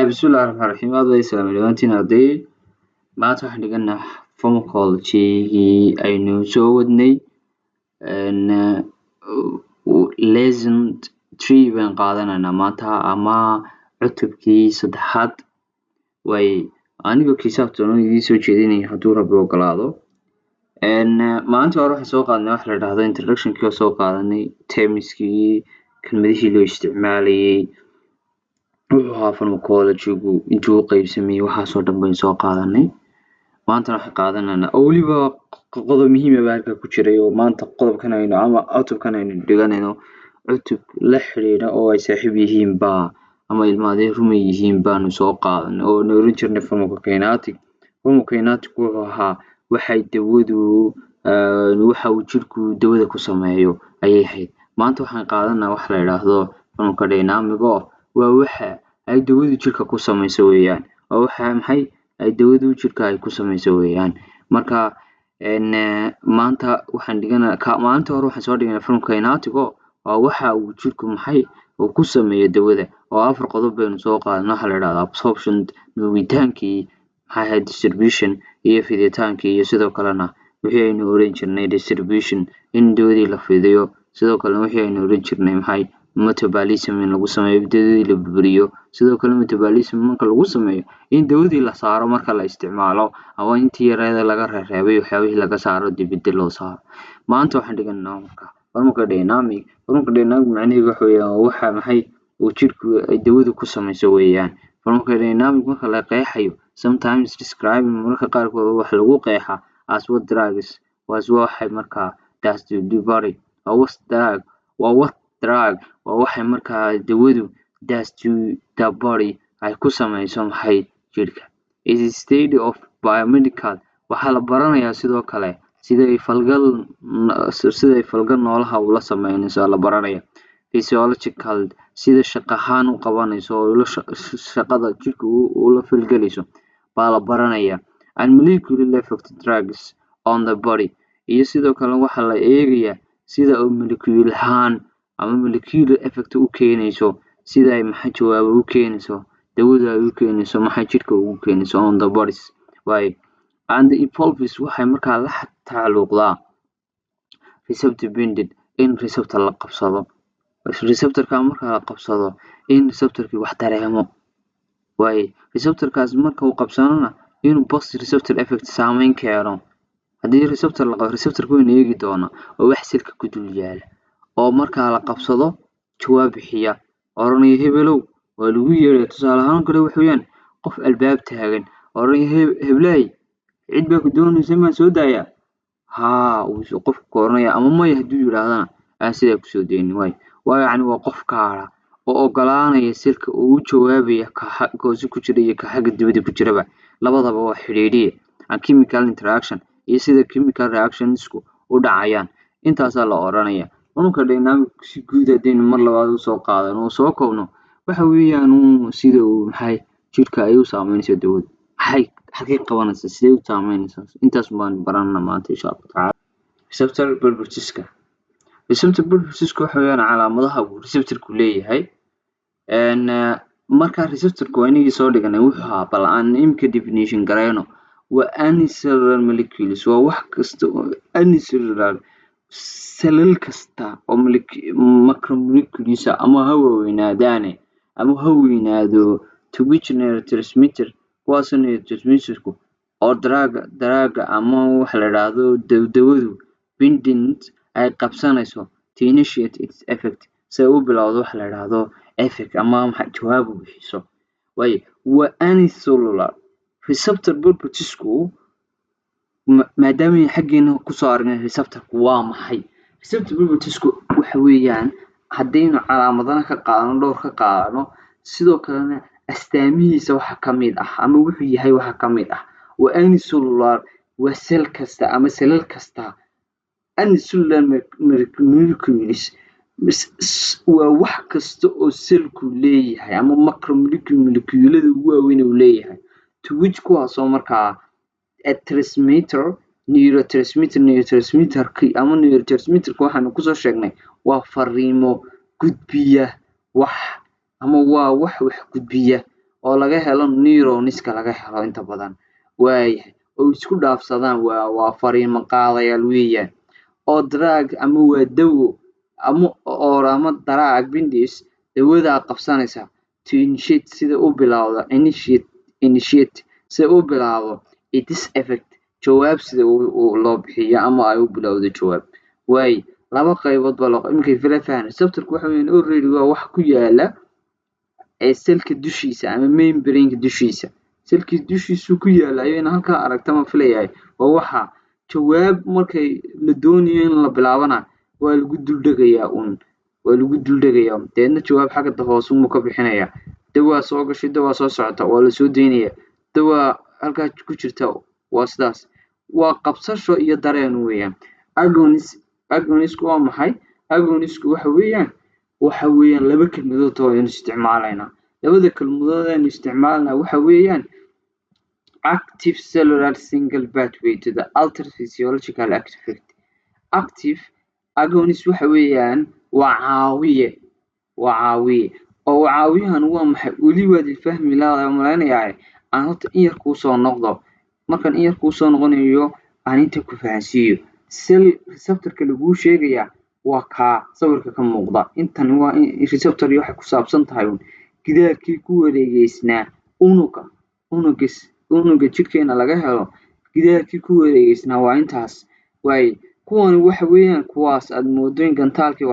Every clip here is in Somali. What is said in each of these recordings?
بسم الله الرحمن الرحيم aad bay salaameen arday maanta waxaan dhiganaa pharmacology aynu soo wadnay lesson 3 baan qaadanaynaa maanta ama cutubkii saddexaad way anigoo kiisaabtan idin soo jeedinaya hadduu rabbi ogolaado maanta hore waxaan soo qaadnay wax la yidhaahdo introduction-kii oo soo qaadanay termskii kelmadihii loo isticmaalayay wuxuu ahaa pharmacology-gu intuu u qaybsamayay waxaasoo dhan baynu soo qaadanay maantana waxaan qaadanaynaa oo weliba qodob muhiim ah baa halkaa ku jiray oo maanta qodobkan aynu ama cutubkan aynu dhiganayno cutub la xiriira oo ay saaxiib yihiin baa ama ilmaadeen rumay yihiin baanu soo qaadanay oo na oran jirnay pharmacokinetic wuxuu ahaa waxay dawadu waxa uu jirku dawada ku sameeyo ayay ahayd maanta waxaan qaadanaa wax la yidhaahdo pharmacodynamic oo waa waxa ay dawadu jirka ku samayso weeyaan oo waxa maxay ay dawadu jirka ay ku samayso weeyaan marka maanta waxaan dhiganaa maanta hore waxaan soo dhiganay pharmacokinetic oo waxa uu jirku maxay uu ku sameeyo dawada oo afar qodob baynu soo qaadanay waxa la yidhaahdo absorption nuugitaankii maxay distribution iyo fiditaankii iyo sidoo kalena wixii aynu oran jirnay distribution in dawadii la fidiyo sidoo kalena wixii aynu oran jirnay maxay metabolism in lagu sameeyo dawadii la burburiyo sidoo kale metabolism marka lagu sameeyo in dawadii la saaro marka la isticmaalo ama intii yareeda laga reebay waxyaabihii laga saaro dibadda loo saaro maanta waxaan dhiganaa marka pharmacodynamic macnaheedu waxa weeyaan waxa maxay uu jirku ay dawadu ku samayso weeyaan pharmacodynamic marka la qeexayo sometimes describing marka qaarkood wax lagu qeexa as what drugs waxay markaa does to the body what drug waxay markaa dawadu does to the body ay ku samayso maxay jirka is a state of biomedical waxaa la baranayaa sidoo kale siday falgal noolaha ula sameynayso la baranaya physiological sida shaqahaan u qabanayso oo shaqada jirka ula falgalayso baa la baranaya and molecular effect drugs on the body iyo sidoo kale waxa la eegayaa sida uu molecule ahaan ama molecular effect u keenayso sida ay maxay jawaab u keenayso dawada ay u keenayso maxay jirka ugu keenayso on the bodies way and involves waxay markaa la tacalluqdaa receptor binded in receptor la qabsado receptorka marka la qabsado in receptorkii wax dareemo way receptorkaas marka uu qabsanana inuu post receptor effect saameyn keeno haddii receptor la qabo receptorku inuu eegi doono oo wax silka ku dul yaala oo marka la qabsado jawaab bixiya oranaya hebelow waa lagu yeeray tusaale ahaan kale waxayaan qof albaab taagan oranaya heblay cid baa ku doonaysa ma soo daaya uu qofku oranaya ama may haduu yiraahdana aan sida ku soo deeynin way yani waa qof kaara oo ogolaanaya silka uu jawaabaya ka goosi ku jira iyo ka xagga dibadda ku jiraba labadaba waa xiriiriye chemical interaction iyo sida chemical reactionsku u dhacayaan intaas la oranaya pharmacodynamic si guud ah mar labaad u soo qaadan oo soo koobno waxa weeyaan sida uu maxay jirka ay u saameynayso dawada maxay qabanaysaa sidee u saameynaysaa intaas baan baranna maanta insha Allah taala receptor pulpitiska waxa weeyaan calaamadaha uu receptorku leeyahay marka receptorku inagii soo dhiganay wuxuu ahaa bal aan imka definition gareyno waa unicellular molecules waa wax kasta oo unicellular cell kasta oo macromolecules ama ha weynaadaane ama ha weynaado to which neurotransmitter kuwaas neurotransmitterku oo drug ama wax la yiraahdo dawadu binding ay qabsanayso to initiate its effect say u bilowdo wax la yiraahdo effect ama jawaab u bixiso way waa unicellular receptor pulpitisku maadaama xaggeena ku soo aragnay receptorku waa maxay receptor pulpitisku waxa weeyaan hadaynu calaamadana ka qaadano dhowr ka qaadano sidoo kalena astaamihiisa waxa kamid ah ama wuxuu yahay waxa kamid ah waa unicellular waa cell kasta ama cell kasta unicellular molecules waa wax kasta oo cellku leeyahay ama macromolecules waaweyn uu leeyahay to which kuwaasoo markaa neurotransmitter ama neurotransmitterka waxaanu kusoo sheegnay waa fariimo gudbiya wax ama waa wax gudbiya oo laga helo neuronska laga helo inta badan waayahay oo isku dhaafsadaan waa fariimo qaadayaal weeyaan oo drug ama waa dawo ama drug bindis dawadaa qabsanaysa to initiate sida u bilowda initiate sida u bilaabo its effect jawaab sida loo bixiyo ama ay u bilowdo jawaab waay laba qaybood baa iminka filafahan receptorku waxa weeyaan already waa wax ku yaala selka dushiisa ama membrane dushiisa selka dushiisa ku yaala ayayna halka aragta ma filayahay waa waxa jawaab markay la doonayo in la bilaabana waa lagu duldagayaa deedna jawaab xagga hoose uu ka bixinaya dawaa soo gashay dawaa soo socota waa la soo deynaya dawaa halka ku jirta waa sidaas waa qabsasho iyo dareen weeyaan agonisku waa maxay agonisku waxa weeyaan laba kelmadood oo aynu isticmaalayna labada kelmadood aynu isticmaalna waxa weeyaan active cellular single pathway to the altered physiological effect active agonist waxa weeyaan waa caawiye oo caawiyahan waa maxay weli waad fahmi lahayd malaynayaa aan horta in yar ku soo noqdo markaan in yar ku soo noqonayo aan inta ku fahansiiyo cell receptorka lagu sheegaya waa ka sawirka ka muuqda intan waa in receptor waxa ku saabsan tahay gidaarkii ku wareegaysnaa unuga jirkeena laga helo gidaarkii ku wareegaysnaa waa intaas waay kuwan waxa weeyaan kuwaas aad moodooyin gantaalkii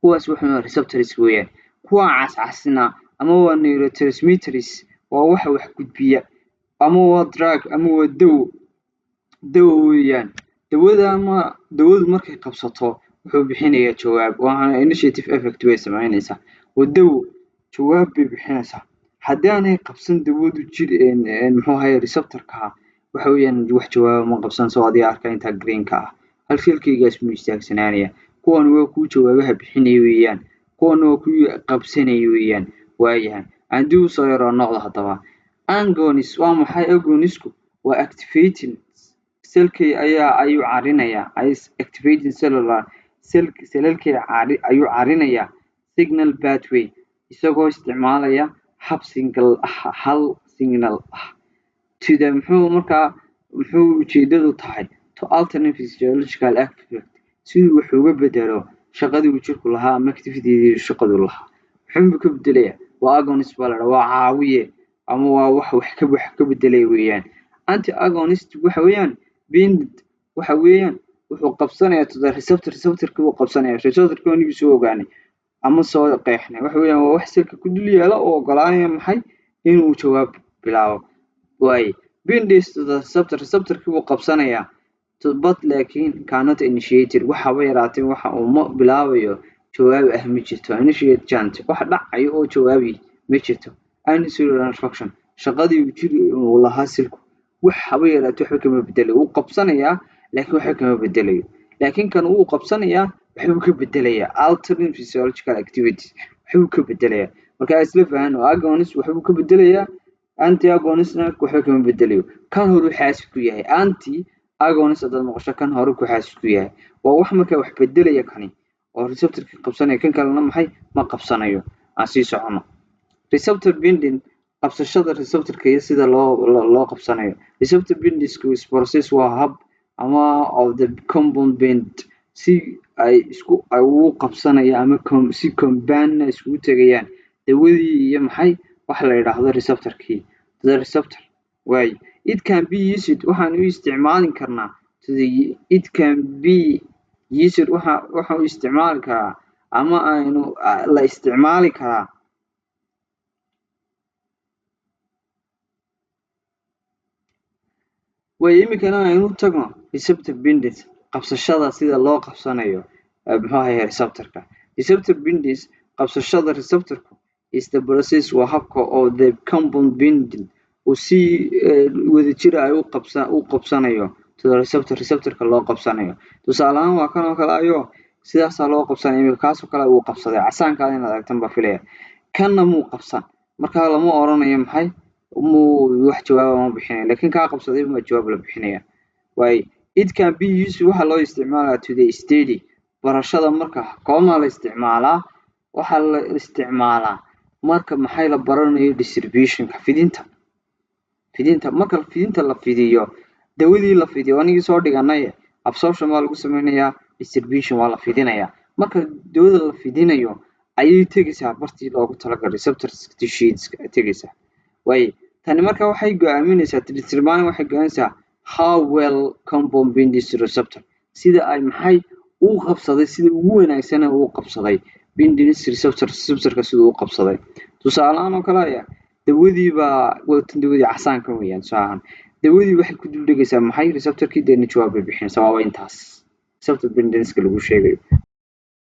kuwaas waxa receptors weeyaan kuwa cascasna ama waa neurotransmitters waa waxa wax gudbiya ama waa drug ama waa dawo weeyaan dawadu markay qabsato wuxuu bixinayaa jawaab waana initiative effect way sameynaysaa dawo jawaab bay bixinaysaa haddaanay qabsan dawadu muxuu ahaay receptorka waxa weeyaan wax jawaab ma qabsan soo adiga arka inta greenka ah halkaygaas mu istaagsanaanaya kuwan waa ku jawaabaha bixinay weeyaan kuwan waa ku qabsanay weeyaan waayahay anduu soo yaro noqdo hadaba agonist waa maxay agonisku waa activating selkii ayuu carinaya activating sellalkii ayuu carinaya signal pathway isagoo isticmaalaya hal signal sida muxuu ujeedadu tahay to alternate physiological effect si wax uga bedelo shaqadii jirku lahaa ama activity shaqadu lahaa wuxuu ka bedelaya waa agonist waa caawiye ama waa wax ka bedelay weeyaan anti agonist waxa weeyaan wuxuu qabsanayaa to the receptorka uu qabsanaya receptorka uu soo ogaanay ama soo qeexnay waxa weeyaan waa wax selka ku dul yaala oo ogolaanaya maxay inuu jawaab bilaabo waay bindis to the receptorka uu qabsanaya but laakiin cannot initiate waxa way yaraatay waxa uu ma bilaabayo jawaab ma jirto initiate chant wax dhacayo oo jawaabi ma jirto cellular function shaqadii uu lahaa silku waxa way yaraatay wax kama bedelayo uu qabsanaya laakiin wax kama bedelayo laakiin kan uu qabsanaya wuxuu ka bedelayaa alternate physiological activities wuxuu ka bedelayaa marka isla fahan agonist wuxuu ka bedelayaa anti agonistna wuxuu ka bedelayo kan hore xaas ku yahay anti agonist dad maqasho kan hore ku xaas ku yahay waa wax marka wax bedelaya kani oo receptorka qabsanaya kan kalena maxay ma qabsanayo aan sii socono receptor binding qabsashada receptorka sida loo qabsanayo receptor binding is process waa hab ama of the compound bind si ay u qabsanaya ama si combine isku tagayaan dawadii iyo maxay wax la yiraahdo receptorkii the receptor way it can be used waxaan u isticmaali karnaa it can be used waxa u isticmaali karaa ama aynu la isticmaali karaa way imikana aynu tagno receptor binding qabsashada sida loo qabsanayo muxuu ahaay receptorka receptor binding qabsashada receptorku is the process waa habka oo the compound binding uu si wada jir ay u qabsanayo to the receptorka loo qabsanayo tusaalahan waa kan oo kale ayo sidaas loo qabsanayo kaas oo kale uu qabsaday casaanka in aragtan ba filaya kana muu qabsan marka lama oranayo maxay wax jawaab ma bixinayo laakiin ka qabsaday ma jawaab la bixinayo way it can be used waxa loo isticmaalaa to the study barashada marka kooma la isticmaalaa waxa la isticmaalaa marka maxay la baranayo distributionka fidinta marka fidinta la fidiyo dawadii la fidiyo anigii soo dhiganay absorption waa lagu sameynayaa distribution waa la fidinayaa marka dawada la fidinayo ayay tegaysaa bartii loogu talagalay receptors tissues tegaysaa way tani marka waxay go'aaminaysaa determine waxay go'aaminaysaa how well compound binds to receptor sida ay maxay uu qabsaday sida ugu wanaagsan uu qabsaday binds receptorka sida uu qabsaday tusaalahan oo kale ayaa dawadii dawadii casaanka weeyaan saahan dawadii waxay ku dul dhigaysaa maxay receptorkii deena jawaab bixinaysaa waa intaas receptor binds lagu sheegayo